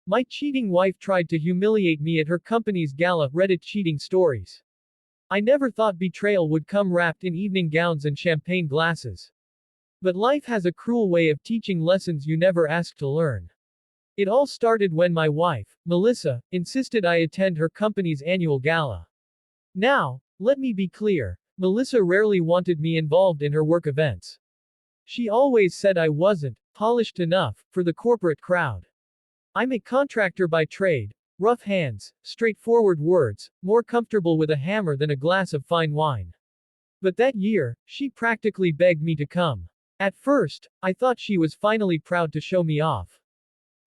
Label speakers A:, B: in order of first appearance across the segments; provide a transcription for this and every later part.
A: My cheating wife tried to humiliate me at her company's gala, Reddit cheating stories. I never thought betrayal would come wrapped in evening gowns and champagne glasses. But life has a cruel way of teaching lessons you never asked to learn. It all started when my wife, Melissa, insisted I attend her company's annual gala. Now, let me be clear, Melissa rarely wanted me involved in her work events. She always said I wasn't polished enough for the corporate crowd. I'm a contractor by trade, rough hands, straightforward words, more comfortable with a hammer than a glass of fine wine. But that year, she practically begged me to come. At first, I thought she was finally proud to show me off.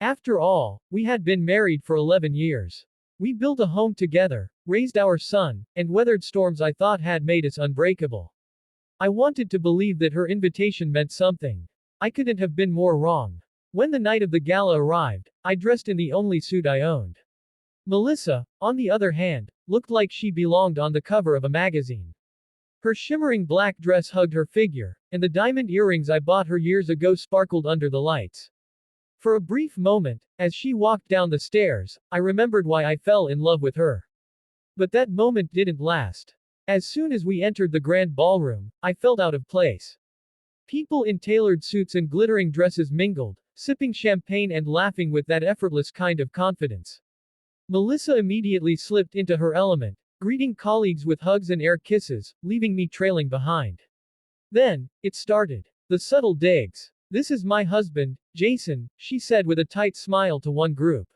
A: After all, we had been married for 11 years. We built a home together, raised our son, and weathered storms I thought had made us unbreakable. I wanted to believe that her invitation meant something. I couldn't have been more wrong. When the night of the gala arrived, I dressed in the only suit I owned. Melissa, on the other hand, looked like she belonged on the cover of a magazine. Her shimmering black dress hugged her figure, and the diamond earrings I bought her years ago sparkled under the lights. For a brief moment, as she walked down the stairs, I remembered why I fell in love with her. But that moment didn't last. As soon as we entered the grand ballroom, I felt out of place. People in tailored suits and glittering dresses mingled, sipping champagne and laughing with that effortless kind of confidence. Melissa immediately slipped into her element, greeting colleagues with hugs and air kisses, leaving me trailing behind. Then, it started. The subtle digs. "This is my husband, Jason," she said with a tight smile to one group.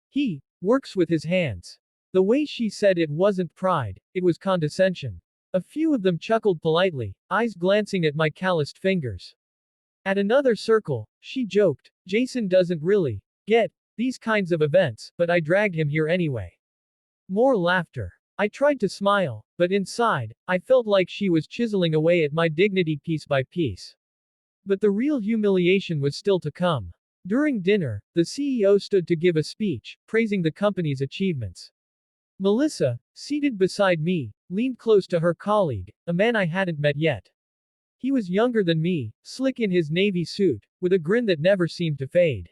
A: "He works with his hands." The way she said it wasn't pride, it was condescension. A few of them chuckled politely, eyes glancing at my calloused fingers. At another circle, she joked, "Jason doesn't really get these kinds of events, but I dragged him here anyway." More laughter. I tried to smile, but inside, I felt like she was chiseling away at my dignity piece by piece. But the real humiliation was still to come. During dinner, the CEO stood to give a speech, praising the company's achievements. Melissa, seated beside me, leaned close to her colleague, a man I hadn't met yet. He was younger than me, slick in his navy suit, with a grin that never seemed to fade.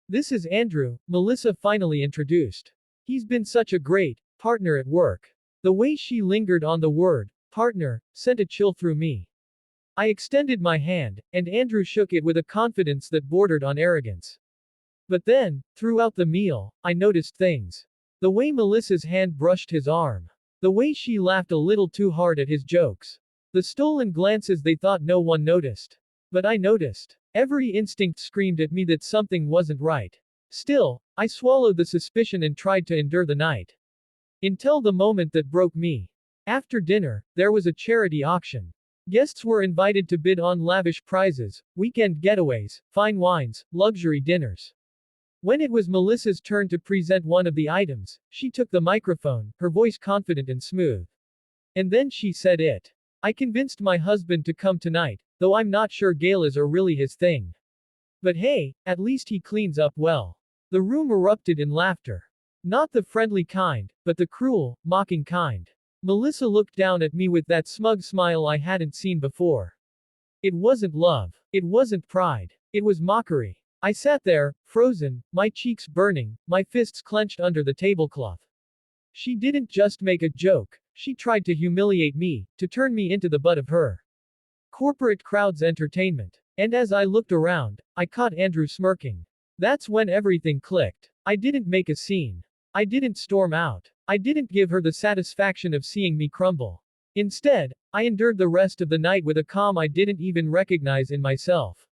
A: "This is Andrew," Melissa finally introduced. "He's been such a great partner at work." The way she lingered on the word partner sent a chill through me. I extended my hand, and Andrew shook it with a confidence that bordered on arrogance. But then, throughout the meal, I noticed things. The way Melissa's hand brushed his arm. The way she laughed a little too hard at his jokes. The stolen glances they thought no one noticed. But I noticed. Every instinct screamed at me that something wasn't right. Still, I swallowed the suspicion and tried to endure the night. Until the moment that broke me. After dinner, there was a charity auction. Guests were invited to bid on lavish prizes, weekend getaways, fine wines, luxury dinners. When it was Melissa's turn to present one of the items, she took the microphone, her voice confident and smooth. And then she said it. "I convinced my husband to come tonight, though I'm not sure galas are really his thing. But hey, at least he cleans up well." The room erupted in laughter. Not the friendly kind, but the cruel, mocking kind. Melissa looked down at me with that smug smile I hadn't seen before. It wasn't love. It wasn't pride. It was mockery. I sat there, frozen, my cheeks burning, my fists clenched under the tablecloth. She didn't just make a joke, she tried to humiliate me, to turn me into the butt of her corporate crowd's entertainment. And as I looked around, I caught Andrew smirking. That's when everything clicked. I didn't make a scene. I didn't storm out. I didn't give her the satisfaction of seeing me crumble. Instead, I endured the rest of the night with a calm I didn't even recognize in myself.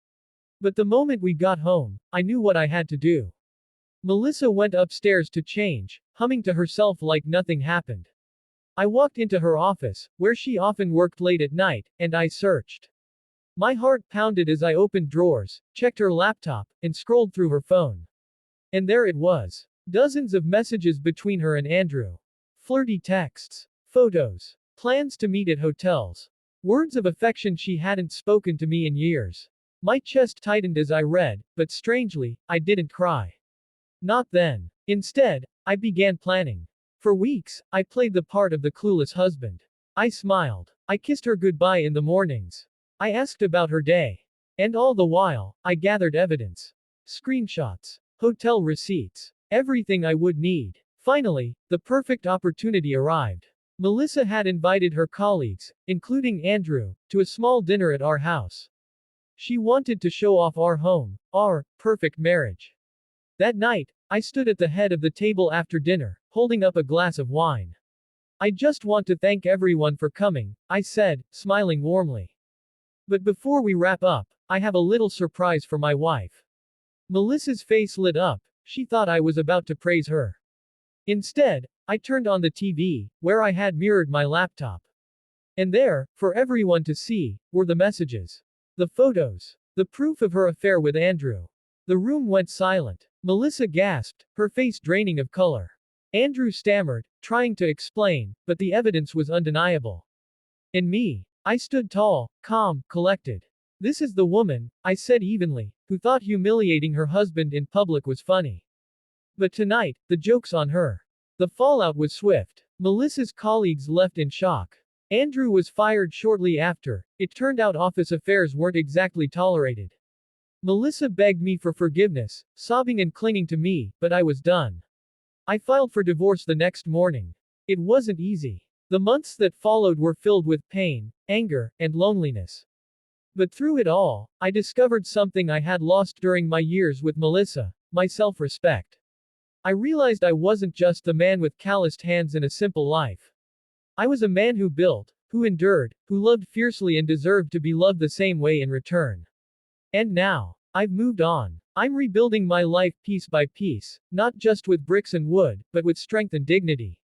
A: But the moment we got home, I knew what I had to do. Melissa went upstairs to change, humming to herself like nothing happened. I walked into her office, where she often worked late at night, and I searched. My heart pounded as I opened drawers, checked her laptop, and scrolled through her phone. And there it was. Dozens of messages between her and Andrew. Flirty texts. Photos. Plans to meet at hotels. Words of affection she hadn't spoken to me in years. My chest tightened as I read, but strangely, I didn't cry. Not then. Instead, I began planning. For weeks, I played the part of the clueless husband. I smiled. I kissed her goodbye in the mornings. I asked about her day. And all the while, I gathered evidence. Screenshots. hotel receipts. Everything I would need. Finally, the perfect opportunity arrived. Melissa had invited her colleagues, including Andrew, to a small dinner at our house. She wanted to show off our home, our perfect marriage. That night, I stood at the head of the table after dinner, holding up a glass of wine. I just want to thank everyone for coming, I said, smiling warmly. But before we wrap up, I have a little surprise for my wife. Melissa's face lit up. She thought I was about to praise her. Instead, I turned on the TV, where I had mirrored my laptop. And there, for everyone to see, were the messages. The photos. The proof of her affair with Andrew. The room went silent. Melissa gasped, her face draining of color. Andrew stammered, trying to explain, but the evidence was undeniable. And me. I stood tall, calm, collected. This is the woman, I said evenly, who thought humiliating her husband in public was funny. But tonight, the joke's on her. The fallout was swift. Melissa's colleagues left in shock. Andrew was fired shortly after. It turned out office affairs weren't exactly tolerated. Melissa begged me for forgiveness, sobbing and clinging to me, but I was done. I filed for divorce the next morning. It wasn't easy. The months that followed were filled with pain, anger, and loneliness. But through it all, I discovered something I had lost during my years with Melissa, my self-respect. I realized I wasn't just the man with calloused hands and a simple life. I was a man who built, who endured, who loved fiercely and deserved to be loved the same way in return. And now, I've moved on. I'm rebuilding my life piece by piece, not just with bricks and wood, but with strength and dignity.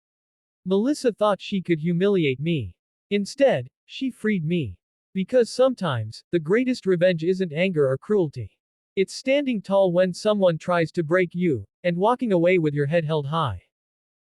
A: Melissa thought she could humiliate me. Instead, she freed me. Because sometimes, the greatest revenge isn't anger or cruelty. It's standing tall when someone tries to break you, and walking away with your head held high.